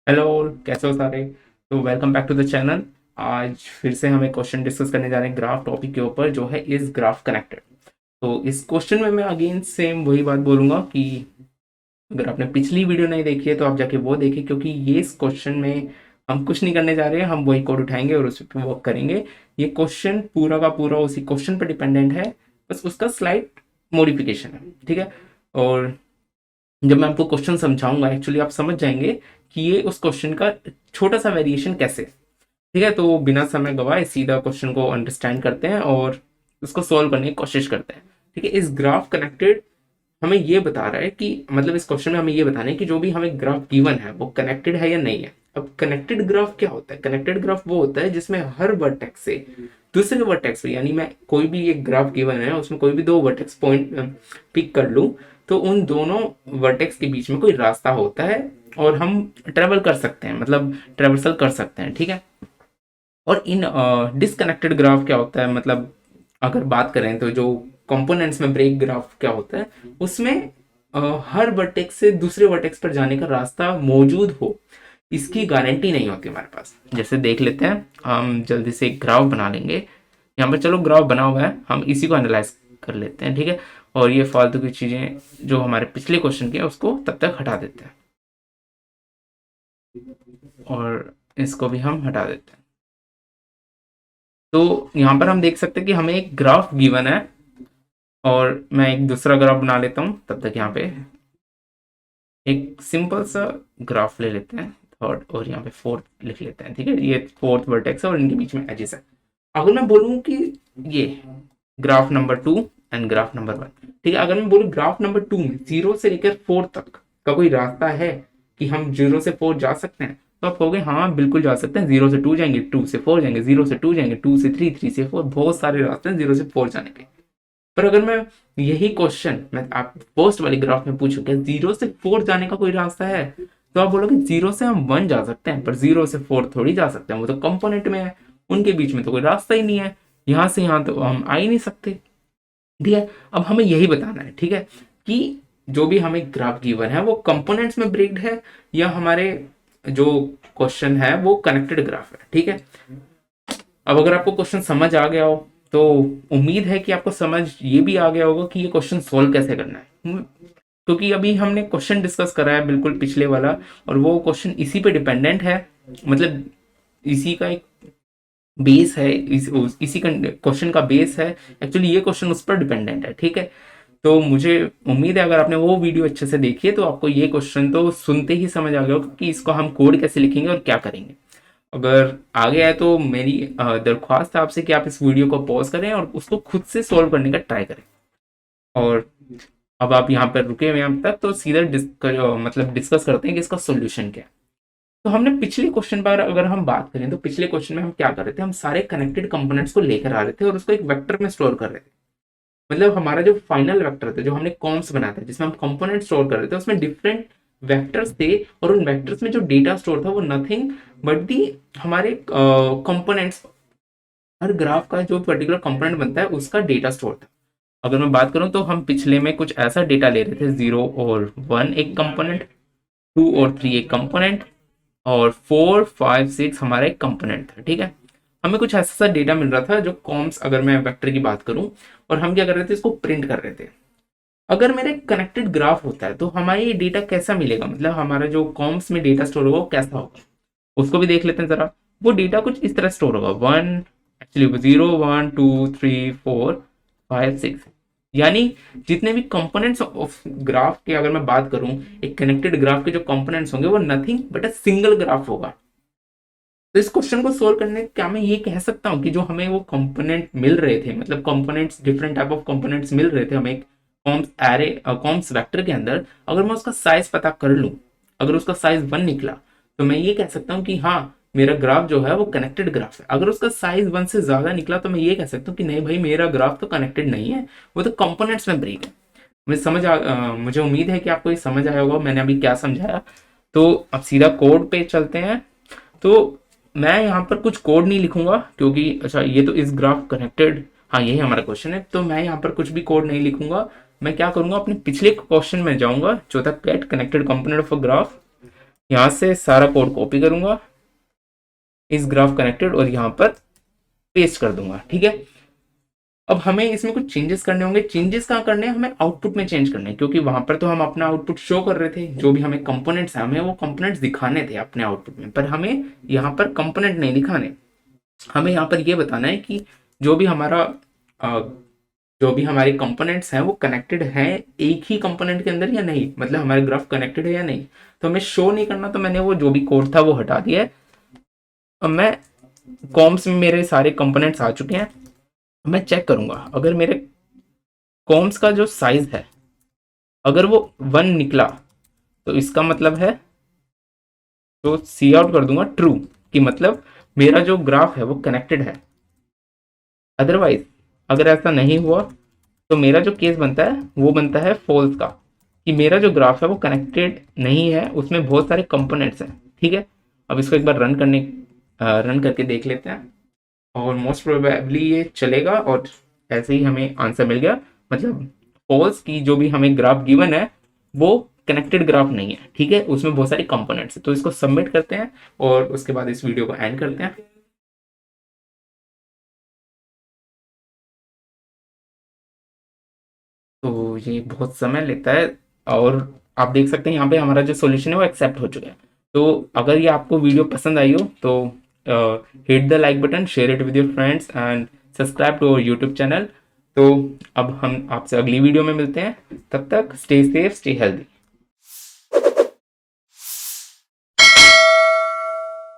Hello, कैसे हो सारे। तो welcome back to the channel. आज फिर से हम एक क्वेश्चन डिस्कस करने जा रहे हैं ग्राफ टॉपिक के ऊपर, जो है इज ग्राफ कनेक्टेड। तो इस क्वेश्चन में मैं अगेन सेम वही बात बोलूंगा कि अगर आपने पिछली वीडियो नहीं देखी है तो आप जाके वो देखिए, क्योंकि ये इस क्वेश्चन में हम कुछ नहीं करने जा रहे हैं, हम वही कोड उठाएंगे और उस पर वर्क करेंगे। ये क्वेश्चन पूरा का पूरा उसी क्वेश्चन पर डिपेंडेंट है, बस उसका स्लाइट मॉडिफिकेशन है, ठीक है। और जब मैं आपको क्वेश्चन समझाऊंगा एक्चुअली आप समझ जाएंगे कि ये उस क्वेश्चन का छोटा सा वेरिएशन कैसे है। ठीक है, तो बिना समय गवाए सीधा क्वेश्चन को अंडरस्टैंड करते हैं और उसको सॉल्व करने की कोशिश करते हैं। ठीक है, इस ग्राफ कनेक्टेड हमें ये बता रहा है कि मतलब इस क्वेश्चन में हमें ये बताना है कि जो भी हमें ग्राफ गिवन है वो कनेक्टेड है या नहीं है। अब कनेक्टेड ग्राफ क्या होता है? कनेक्टेड ग्राफ वो होता है जिसमें हर वर्टेक्स से दूसरे वर्टेक्स पे, यानी मैं कोई भी एक ग्राफ गिवन है उसमें कोई भी दो वर्टेक्स पॉइंट पिक कर लूं, तो उन दोनों वर्टेक्स के बीच में कोई रास्ता होता है और हम ट्रेवल कर सकते हैं, मतलब ट्रेवर्सल कर सकते हैं। ठीक है, और इन डिसकनेक्टेड ग्राफ क्या होता है, मतलब अगर बात करें तो जो कंपोनेंट्स में ब्रेक ग्राफ क्या होता है, उसमें हर वर्टेक्स से दूसरे वर्टेक्स पर जाने का रास्ता मौजूद हो, इसकी गारंटी नहीं होती हमारे पास। जैसे देख लेते हैं, हम जल्दी से एक ग्राफ बना लेंगे। यहाँ पर चलो ग्राफ बना हुआ है, हम इसी को एनालाइज कर लेते हैं। ठीक है, और ये फालतू की चीजें जो हमारे पिछले क्वेश्चन के उसको तब तक हटा देते हैं और इसको भी हम हटा देते हैं। तो यहाँ पर हम देख सकते हैं कि हमें एक ग्राफ गिवन है और मैं एक दूसरा ग्राफ बना लेता हूँ। तब तक यहाँ पे एक सिंपल सा ग्राफ ले लेते हैं, थर्ड और यहाँ पे फोर्थ लिख लेते हैं। ठीक है, ये फोर्थ वर्टेक्स है और इनके बीच में एजेस है। अगर मैं बोलूँ कि ये graph number 2 and graph number 1, ठीक है, अगर मैं बोलूँ ग्राफ नंबर 2 में 0 से लेकर 4 तक का कोई रास्ता है कि हम 0 से 4 जा सकते हैं, तो आप कहोगे हाँ बिल्कुल जा सकते हैं। 0 से 2 जाएंगे, 2 से 4 जाएंगे, 0 से 2 जाएंगे, 2 से 3, 3 से 4, बहुत सारे रास्ते हैं 0 से 4 जाने के। पर अगर मैं यही क्वेश्चन मैं आप फर्स्ट वाली ग्राफ में पूछूं क्या 0 से 4 जाने का कोई रास्ता है, तो आप बोलोगे 0 से हम 1 जा सकते हैं, पर 0 से 4 थोड़ी जा सकते हैं, वो तो कंपोनेंट में है, उनके बीच में तो कोई रास्ता ही नहीं है, यहां से यहां तो हम आ ही नहीं सकते। ठीक है, अब हमें यही बताना है, ठीक है, कि जो भी हमें ग्राफ गिवन है वो कंपोनेंट्स में ब्रेक्ड है या हमारे जो क्वेश्चन है वो कनेक्टेड ग्राफ है। ठीक है, अब अगर आपको क्वेश्चन समझ आ गया हो तो उम्मीद है कि आपको समझ ये भी आ गया होगा कि ये क्वेश्चन सोल्व कैसे करना है। क्योंकि अभी हमने क्वेश्चन डिस्कस करा है बिल्कुल पिछले वाला, और वो क्वेश्चन इसी पे डिपेंडेंट है, मतलब इसी का एक बेस है, इसी क्वेश्चन का बेस है। एक्चुअली ये क्वेश्चन उस पर डिपेंडेंट है। ठीक है, तो मुझे उम्मीद है अगर आपने वो वीडियो अच्छे से देखी है तो आपको ये क्वेश्चन तो सुनते ही समझ आ गया होगा कि इसको हम कोड कैसे लिखेंगे और क्या करेंगे। अगर आ गया है तो मेरी दरख्वास्त है आपसे कि आप इस वीडियो को पॉज करें और उसको खुद से सॉल्व करने का ट्राई करें। और अब आप यहाँ पर रुके हुए हैं तक, तो सीधा मतलब डिस्कस करते हैं कि इसका सोल्यूशन क्या है। तो हमने पिछले क्वेश्चन पर अगर हम बात करें तो पिछले क्वेश्चन में हम क्या कर रहे थे, हम सारे कनेक्टेड कंपोनेंट्स को लेकर आ रहे थे और उसको एक वेक्टर में स्टोर कर रहे थे। मतलब हमारा जो फाइनल वेक्टर था, जो हमने कॉम्स बनाया था जिसमें हम कंपोनेंट स्टोर कर रहे थे, उसमें डिफरेंट वेक्टर्स थे और उन वेक्टर्स में जो डेटा स्टोर था वो नथिंग बट दी हमारे कंपोनेंट्स, हर ग्राफ का जो पर्टिकुलर कंपोनेंट बनता है उसका डेटा स्टोर था। अगर मैं बात करूं तो हम पिछले में कुछ ऐसा डेटा ले रहे थे, 0 और 1 एक कंपोनेंट, 2 और 3 एक कंपोनेंट, और 4, 5, 6 हमारा एक कंपोनेंट था। ठीक है, हमें कुछ ऐसा सा डेटा मिल रहा था जो कॉम्स, अगर मैं वेक्टर की बात करूं, और हम क्या कर रहे थे, इसको प्रिंट कर रहे थे। अगर मेरे कनेक्टेड ग्राफ होता है तो हमारे ये डेटा कैसा मिलेगा, मतलब हमारा जो कॉम्स में डेटा स्टोर होगा वो कैसा होगा, उसको भी देख लेते हैं जरा। वो डेटा कुछ इस तरह स्टोर होगा, 1 एक्चुअली 0, 1, 2, 3, 4, 5, 6, यानी जितने भी कंपोनेंट्स ऑफ ग्राफ की अगर मैं बात करूं, एक कनेक्टेड ग्राफ के जो कंपोनेंट्स होंगे वो nothing but a single graph होगा। तो इस क्वेश्चन को सोल्व करने क्या मैं ये कह सकता हूँ कि जो हमें वो कंपोनेंट मिल रहे थे, मतलब components, different type of components मिल रहे थे हमें एक कॉम्स एरे, कॉम्स वेक्टर के अंदर, अगर मैं उसका साइज पता कर लूं, अगर उसका साइज 1 निकला, तो मैं ये कह सकता हूँ कि हाँ मेरा ग्राफ जो है वो कनेक्टेड ग्राफ है। अगर उसका साइज 1 से ज्यादा निकला तो मैं ये कह सकता हूँ कि नहीं भाई मेरा ग्राफ तो कनेक्टेड नहीं है, वो तो कंपोनेंट्स में ब्रेक है। मुझे उम्मीद है कि आपको ये समझ आया होगा मैंने अभी क्या समझाया। तो अब सीधा कोड पे चलते हैं। तो मैं यहाँ पर कुछ कोड नहीं लिखूंगा क्योंकि अच्छा ये तो इस ग्राफ कनेक्टेड, हाँ यही हमारा क्वेश्चन है, तो मैं यहाँ पर कुछ भी कोड नहीं लिखूंगा। मैं क्या करूंगा, अपने पिछले क्वेश्चन में जाऊंगा जो था get connected component of a graph, यहाँ से सारा कोड कॉपी करूंगा, इस ग्राफ कनेक्टेड, और यहाँ पर पेस्ट कर दूंगा। ठीक है, अब हमें इसमें कुछ चेंजेस करने होंगे। चेंजेस कहाँ करने हैं, हमें आउटपुट में चेंज करने हैं, क्योंकि वहां पर तो हम अपना आउटपुट शो कर रहे थे, जो भी हमें कंपोनेंट्स है हमें वो कंपोनेंट्स दिखाने थे अपने आउटपुट में, पर हमें यहाँ पर कंपोनेंट नहीं दिखाने। हमें यहाँ पर ये बताना है कि जो भी हमारा अ, जो भी हमारे कंपोनेंट्स हैं वो कनेक्टेड हैं एक ही कंपोनेंट के अंदर या नहीं, मतलब हमारे ग्राफ कनेक्टेड है या नहीं। तो हमें शो नहीं करना, तो मैंने वो जो भी कोड था वो हटा दिया है। अब मैं कॉम्स में मेरे सारे कंपोनेंट्स आ चुके हैं। मैं चेक करूंगा, अगर मेरे कॉम्स का जो साइज है अगर वो 1 निकला तो इसका मतलब है, तो सी आउट कर दूंगा ट्रू, कि मतलब मेरा जो ग्राफ है वो कनेक्टेड है। अदरवाइज अगर ऐसा नहीं हुआ तो मेरा जो केस बनता है वो बनता है फॉल्स का, कि मेरा जो ग्राफ है वो कनेक्टेड नहीं है, उसमें बहुत सारे कंपोनेंट्स हैं। ठीक है, अब इसको एक बार रन करके देख लेते हैं, और मोस्ट प्रोबेबली ये चलेगा, और ऐसे ही हमें आंसर मिल गया। मतलब फॉल्स की जो भी हमें ग्राफ गिवन है वो कनेक्टेड ग्राफ नहीं है। ठीक है, उसमें बहुत सारे कंपोनेंट्स है। तो इसको सबमिट करते हैं और उसके बाद इस वीडियो को एंड करते हैं। तो ये बहुत समय लेता है, और आप देख सकते हैं यहाँ पे हमारा जो सॉल्यूशन है वो एक्सेप्ट हो चुका है। तो अगर ये आपको वीडियो पसंद आई हो तो hit the like button, share it with your friends and subscribe to our YouTube channel. तो अब हम आपसे अगली वीडियो में मिलते हैं, तब तक स्टे सेफ, स्टे हेल्दी।